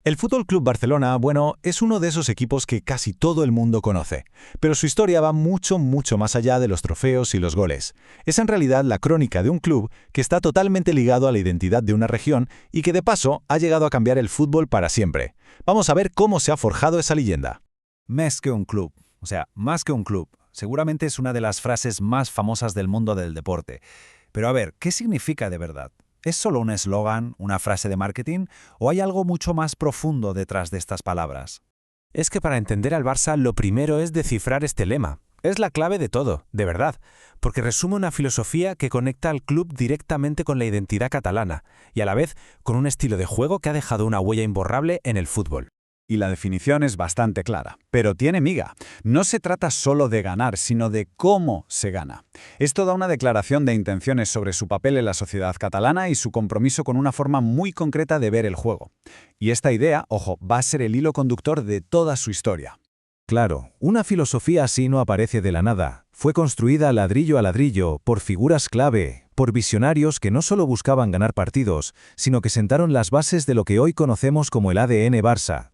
El Fútbol Club Barcelona, bueno, es uno de esos equipos que casi todo el mundo conoce, pero su historia va mucho, mucho más allá de los trofeos y los goles. Es en realidad la crónica de un club que está totalmente ligado a la identidad de una región y que de paso ha llegado a cambiar el fútbol para siempre. Vamos a ver cómo se ha forjado esa leyenda. Más que un club, o sea, más que un club. Seguramente es una de las frases más famosas del mundo del deporte. Pero a ver, ¿qué significa de verdad? ¿Es solo un eslogan, una frase de marketing, o hay algo mucho más profundo detrás de estas palabras? Es que para entender al Barça lo primero es descifrar este lema. Es la clave de todo, de verdad, porque resume una filosofía que conecta al club directamente con la identidad catalana y a la vez con un estilo de juego que ha dejado una huella imborrable en el fútbol. Y la definición es bastante clara, pero tiene miga. No se trata solo de ganar, sino de cómo se gana. Es toda una declaración de intenciones sobre su papel en la sociedad catalana y su compromiso con una forma muy concreta de ver el juego. Y esta idea, ojo, va a ser el hilo conductor de toda su historia. Claro, una filosofía así no aparece de la nada. Fue construida ladrillo a ladrillo, por figuras clave, por visionarios que no solo buscaban ganar partidos, sino que sentaron las bases de lo que hoy conocemos como el ADN Barça.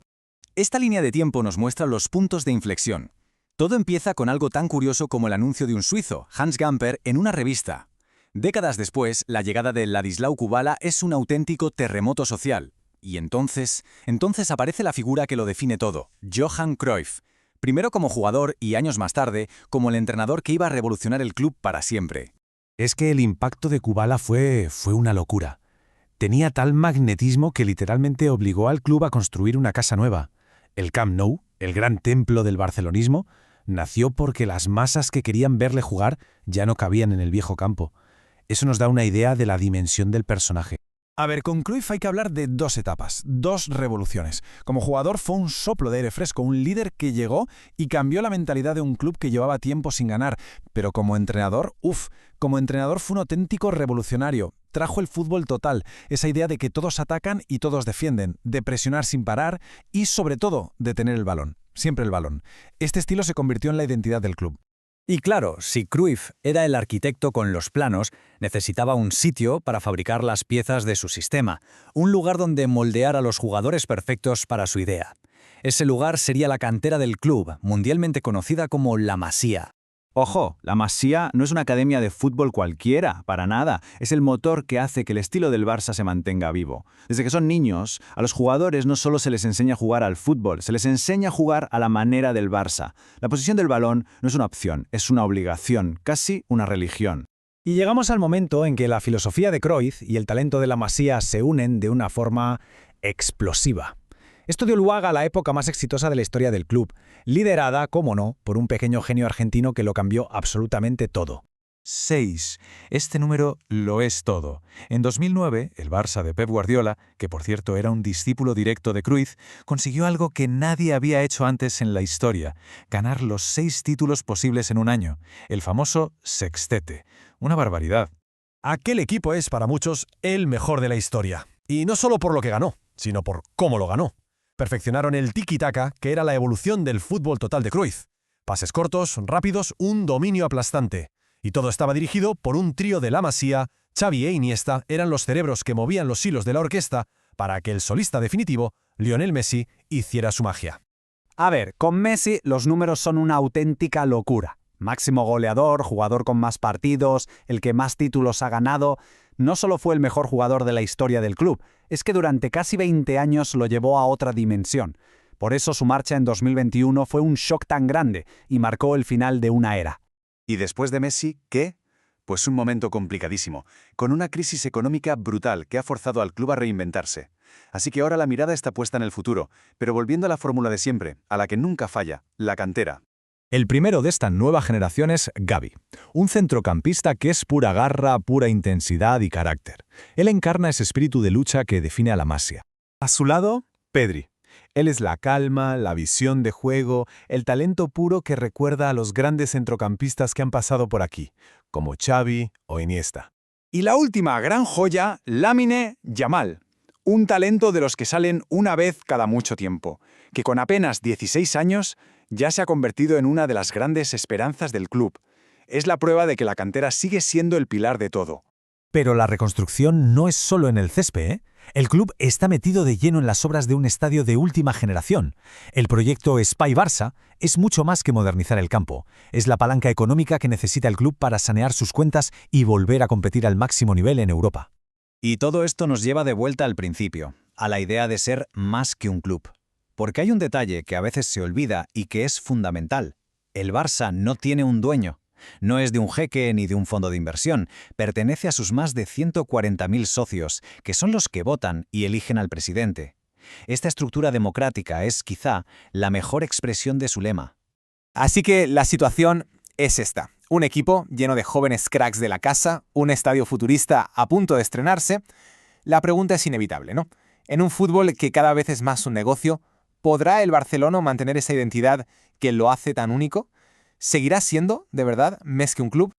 Esta línea de tiempo nos muestra los puntos de inflexión. Todo empieza con algo tan curioso como el anuncio de un suizo, Hans Gamper, en una revista. Décadas después, la llegada de Ladislau Kubala es un auténtico terremoto social. Y entonces aparece la figura que lo define todo, Johan Cruyff. Primero como jugador y años más tarde, como el entrenador que iba a revolucionar el club para siempre. Es que el impacto de Kubala fue una locura. Tenía tal magnetismo que literalmente obligó al club a construir una casa nueva. El Camp Nou, el gran templo del barcelonismo, nació porque las masas que querían verle jugar ya no cabían en el viejo campo. Eso nos da una idea de la dimensión del personaje. A ver, con Cruyff hay que hablar de dos etapas, dos revoluciones. Como jugador fue un soplo de aire fresco, un líder que llegó y cambió la mentalidad de un club que llevaba tiempo sin ganar. Pero como entrenador, fue un auténtico revolucionario. Trajo el fútbol total, esa idea de que todos atacan y todos defienden, de presionar sin parar y, sobre todo, de tener el balón. Siempre el balón. Este estilo se convirtió en la identidad del club. Y claro, si Cruyff era el arquitecto con los planos, necesitaba un sitio para fabricar las piezas de su sistema, un lugar donde moldear a los jugadores perfectos para su idea. Ese lugar sería la cantera del club, mundialmente conocida como La Masía. Ojo, la Masía no es una academia de fútbol cualquiera, para nada. Es el motor que hace que el estilo del Barça se mantenga vivo. Desde que son niños, a los jugadores no solo se les enseña a jugar al fútbol, se les enseña a jugar a la manera del Barça. La posición del balón no es una opción, es una obligación, casi una religión. Y llegamos al momento en que la filosofía de Cruyff y el talento de la Masía se unen de una forma explosiva. Esto dio lugar a la época más exitosa de la historia del club, liderada, cómo no, por un pequeño genio argentino que lo cambió absolutamente todo. 6. Este número lo es todo. En 2009, el Barça de Pep Guardiola, que por cierto era un discípulo directo de Cruyff, consiguió algo que nadie había hecho antes en la historia, ganar los 6 títulos posibles en un año, el famoso sextete. Una barbaridad. Aquel equipo es, para muchos, el mejor de la historia. Y no solo por lo que ganó, sino por cómo lo ganó. Perfeccionaron el tiki-taka, que era la evolución del fútbol total de Cruyff. Pases cortos, rápidos, un dominio aplastante. Y todo estaba dirigido por un trío de La Masía. Xavi e Iniesta eran los cerebros que movían los hilos de la orquesta para que el solista definitivo, Lionel Messi, hiciera su magia. A ver, con Messi los números son una auténtica locura. Máximo goleador, jugador con más partidos, el que más títulos ha ganado. No solo fue el mejor jugador de la historia del club, es que durante casi 20 años lo llevó a otra dimensión. Por eso su marcha en 2021 fue un shock tan grande y marcó el final de una era. ¿Y después de Messi, qué? Pues un momento complicadísimo, con una crisis económica brutal que ha forzado al club a reinventarse. Así que ahora la mirada está puesta en el futuro, pero volviendo a la fórmula de siempre, a la que nunca falla, la cantera. El primero de esta nueva generación es Gavi, un centrocampista que es pura garra, pura intensidad y carácter. Él encarna ese espíritu de lucha que define a la Masía. A su lado, Pedri. Él es la calma, la visión de juego, el talento puro que recuerda a los grandes centrocampistas que han pasado por aquí, como Xavi o Iniesta. Y la última gran joya, Lamine Yamal. Un talento de los que salen una vez cada mucho tiempo, que con apenas 16 años ya se ha convertido en una de las grandes esperanzas del club. Es la prueba de que la cantera sigue siendo el pilar de todo. Pero la reconstrucción no es solo en el césped, ¿eh? El club está metido de lleno en las obras de un estadio de última generación. El proyecto Espai Barça es mucho más que modernizar el campo. Es la palanca económica que necesita el club para sanear sus cuentas y volver a competir al máximo nivel en Europa. Y todo esto nos lleva de vuelta al principio, a la idea de ser más que un club. Porque hay un detalle que a veces se olvida y que es fundamental. El Barça no tiene un dueño. No es de un jeque ni de un fondo de inversión. Pertenece a sus más de 140.000 socios, que son los que votan y eligen al presidente. Esta estructura democrática es, quizá, la mejor expresión de su lema. Así que la situación es esta. Un equipo lleno de jóvenes cracks de la casa, un estadio futurista a punto de estrenarse. La pregunta es inevitable, ¿no? En un fútbol que cada vez es más un negocio, ¿podrá el Barcelona mantener esa identidad que lo hace tan único? ¿Seguirá siendo, de verdad, más que un club?